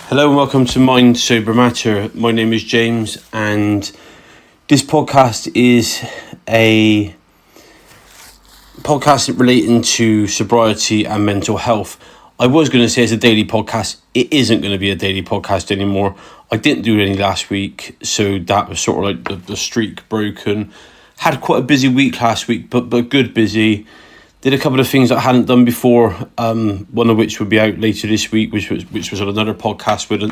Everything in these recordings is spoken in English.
Hello and welcome to Mind Sober Matter. My name is James and this podcast is a podcast relating to sobriety and mental health. I was going to say it's a daily podcast. It isn't going to be a daily podcast anymore. I didn't do any last week, so that was sort of like the streak broken. Had quite a busy week last week, but good busy. Did a couple of things that I hadn't done before, one of which will be out later this week, which was on another podcast with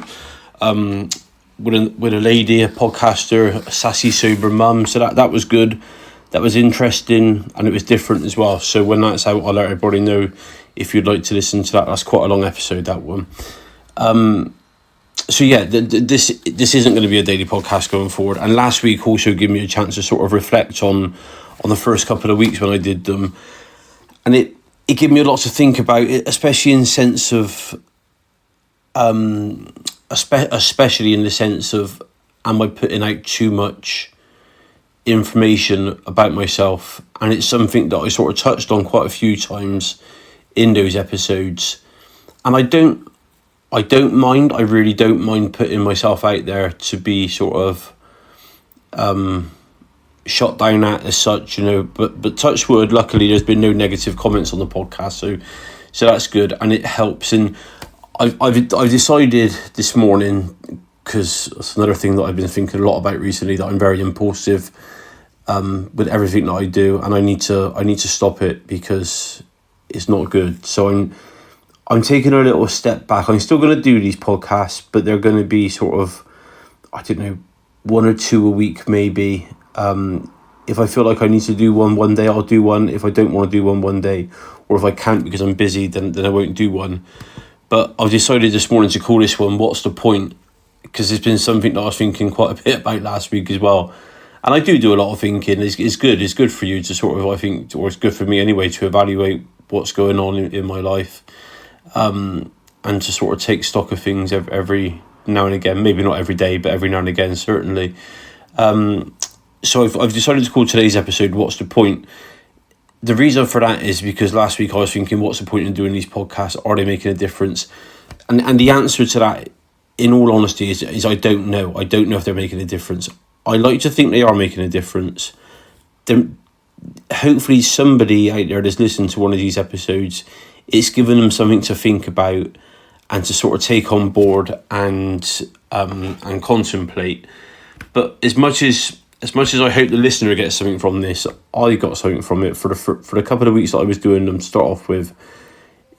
a lady, a podcaster, a sassy sober mum. So that was good. That was interesting and it was different as well. So when that's out, I'll let everybody know if you'd like to listen to that. That's quite a long episode, that one. So yeah, this isn't going to be a daily podcast going forward. And last week also gave me a chance to sort of reflect on the first couple of weeks when I did them. And it gave me a lot to think about, especially in sense of, especially in the sense of, am I putting out too much information about myself? And it's something that I sort of touched on quite a few times in those episodes. And I really don't mind putting myself out there to be sort of shot down at as such, but touch wood, luckily there's been no negative comments on the podcast, so that's good and it helps. And I've decided this morning, because that's another thing that I've been thinking a lot about recently, that I'm very impulsive with everything that I do, and I need to stop it because it's not good. So I'm taking a little step back. I'm still going to do these podcasts, but they're going to be sort of, I don't know, one or two a week maybe. If I feel like I need to do one day, I'll do one. If I don't want to do one day, or if I can't because I'm busy, then I won't do one. But I've decided this morning to call this one "What's the Point?" because it's been something that I was thinking quite a bit about last week as well. And I do a lot of thinking. It's good. It's good for you to sort of, I think, or it's good for me anyway, to evaluate what's going on in my life, and to sort of take stock of things every now and again. Maybe not every day, but every now and again, certainly. So I've decided to call today's episode "What's the Point?" The reason for that is because last week I was thinking, what's the point in doing these podcasts? Are they making a difference? And the answer to that, in all honesty, is I don't know. I don't know if they're making a difference. I like to think they are making a difference. Hopefully somebody out there that's listened to one of these episodes, it's given them something to think about and to sort of take on board and contemplate. But as much as I hope the listener gets something from this, I got something from it for the couple of weeks that I was doing them to start off with.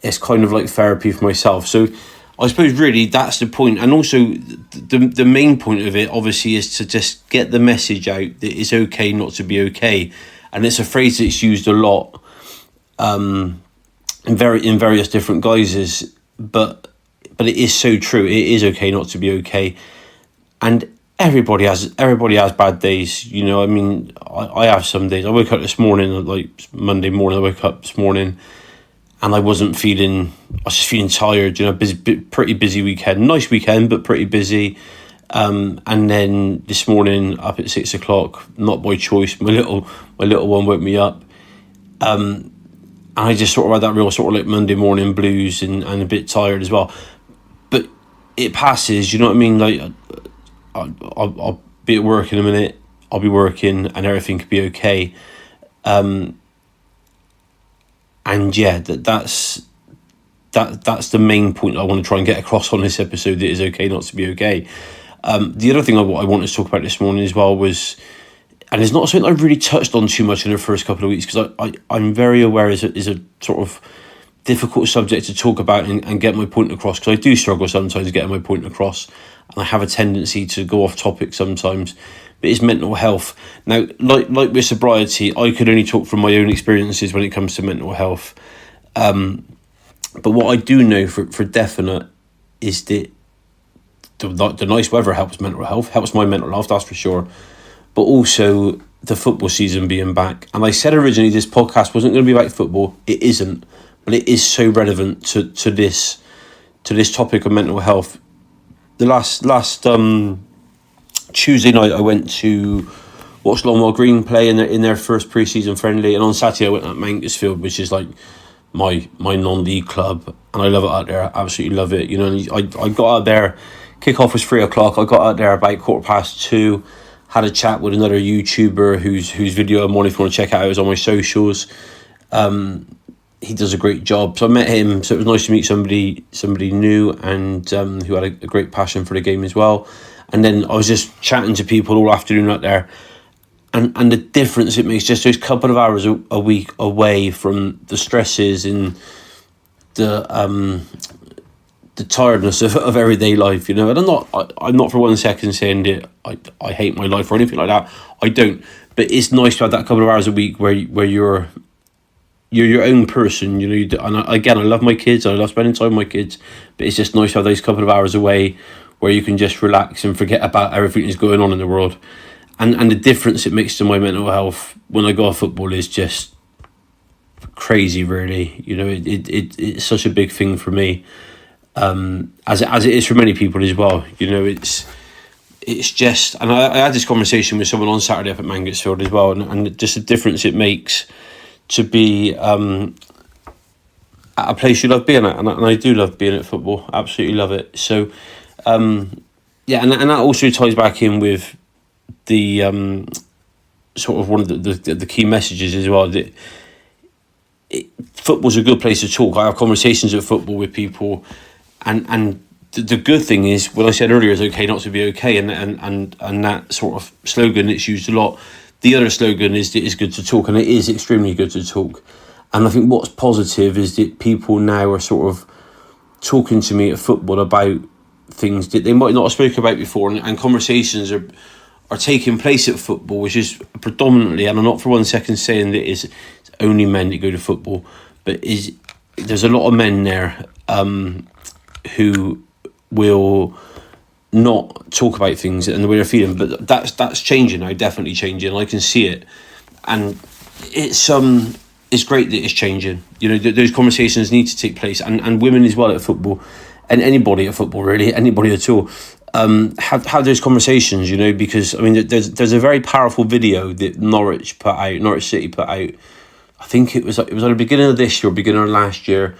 It's kind of like therapy for myself. So I suppose really that's the point. And also the main point of it obviously is to just get the message out that it's okay not to be okay. And it's a phrase that's used a lot in various different guises, but it is so true. It is okay not to be okay. And Everybody has bad days, I mean, I have some days. I woke up this morning, like Monday morning, I woke up this morning and I was just feeling tired, pretty busy weekend. Nice weekend, but pretty busy. And then this morning up at 6 o'clock, not by choice, my little one woke me up. And I just sort of had that real sort of like Monday morning blues and a bit tired as well. But it passes, you know what I mean? Like, I'll be at work in a minute. I'll be working, and everything could be okay. And yeah, that's the main point I want to try and get across on this episode. That it is okay not to be okay. The other thing I wanted to talk about this morning as well was, and it's not something I've really touched on too much in the first couple of weeks because I'm very aware is a sort of difficult subject to talk about and get my point across, because I do struggle sometimes getting my point across. And I have a tendency to go off topic sometimes, but it's mental health. Now, like with sobriety, I could only talk from my own experiences when it comes to mental health. But what I do know for definite is that the nice weather helps mental health, helps my mental health, that's for sure. But also the football season being back. And I said originally this podcast wasn't going to be about football. It isn't, but it is so relevant to this topic of mental health. The last Tuesday night I went to watch Longwell Green play in their first pre-season friendly, and on Saturday I went at Mancasfield, which is like my non-league club, and I love it out there. Absolutely love it. You know, and I got out there. Kickoff was 3:00. I got out there about 2:15. Had a chat with another YouTuber whose video I'm on. If you want to check it out, is on my socials. He does a great job. So I met him. So it was nice to meet somebody new and who had a great passion for the game as well. And then I was just chatting to people all afternoon out there. And the difference it makes, just those couple of hours a week away from the stresses and the tiredness of everyday life, you know. And I'm not for 1 second saying that I hate my life or anything like that. I don't. But it's nice to have that couple of hours a week where you're your own person, you know. And I love my kids. I love spending time with my kids. But it's just nice to have those couple of hours away where you can just relax and forget about everything that's going on in the world. And the difference it makes to my mental health when I go off football is just crazy, really. You know, it's such a big thing for me, as it is for many people as well. You know, it's just, and I had this conversation with someone on Saturday up at Mangotsfield as well, and just the difference it makes to be at a place you love being at, and I do love being at football, absolutely love it. So, yeah, and that also ties back in with the sort of one of the key messages as well, that football's a good place to talk. I have conversations at football with people, and the good thing is, what I said earlier, is okay not to be okay, and that sort of slogan that's used a lot. The other slogan is that it's good to talk, and it is extremely good to talk. And I think what's positive is that people now are sort of talking to me at football about things that they might not have spoken about before, and conversations are taking place at football, which is predominantly, and I'm not for 1 second saying that it's only men that go to football, but there's a lot of men there who will not talk about things and the way they're feeling, but that's changing now, definitely changing. I can see it, and it's great that it's changing. You know, those conversations need to take place, and women as well at football, and anybody at football, really, anybody at all. Have those conversations, you know, because I mean, there's a very powerful video that Norwich City put out. I think it was at the beginning of this year, beginning of last year,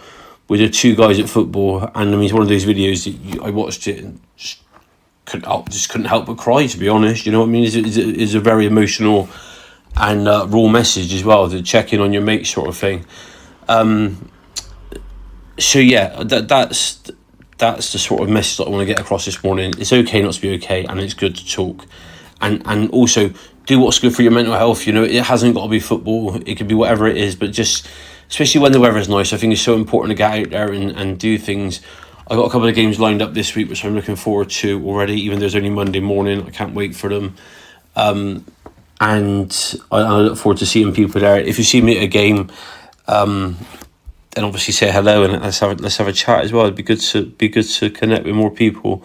with the two guys at football, and I mean, it's one of those videos that I watched it and just couldn't help but cry, to be honest. You know what I mean? It's a very emotional and raw message as well, the check in on your mate sort of thing. So yeah, that's the sort of message that I want to get across this morning. It's okay not to be okay, and it's good to talk, and also do what's good for your mental health. You know, it hasn't got to be football. It could be whatever it is, but just, especially when the weather's nice, I think it's so important to get out there and do things. I got a couple of games lined up this week, which I'm looking forward to already, even though it's only Monday morning. I can't wait for them. And I look forward to seeing people there. If you see me at a game, then obviously say hello, and let's have a chat as well. It'd be good to connect with more people.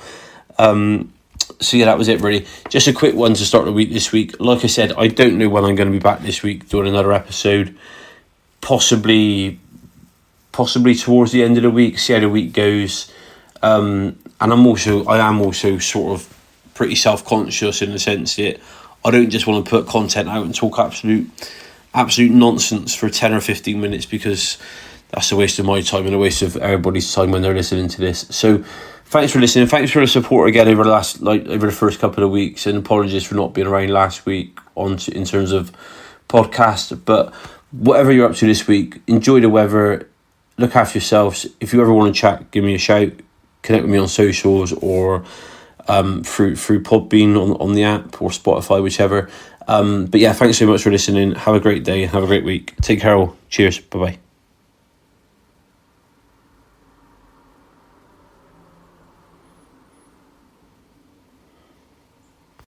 So yeah, that was it really. Just a quick one to start the week this week. Like I said, I don't know when I'm going to be back this week doing another episode. Possibly towards the end of the week. See how the week goes. And I am also sort of pretty self-conscious in the sense that I don't just want to put content out and talk absolute nonsense for 10 or 15 minutes, because that's a waste of my time and a waste of everybody's time when they're listening to this. So thanks for listening. Thanks for the support again over the first couple of weeks, and apologies for not being around last week in terms of podcast. But whatever you're up to this week, enjoy the weather, look after yourselves. If you ever want to chat, give me a shout. Connect with me on socials or through Podbean on the app, or Spotify, whichever. But yeah, thanks so much for listening. Have a great day. Have a great week. Take care all. Cheers. Bye-bye.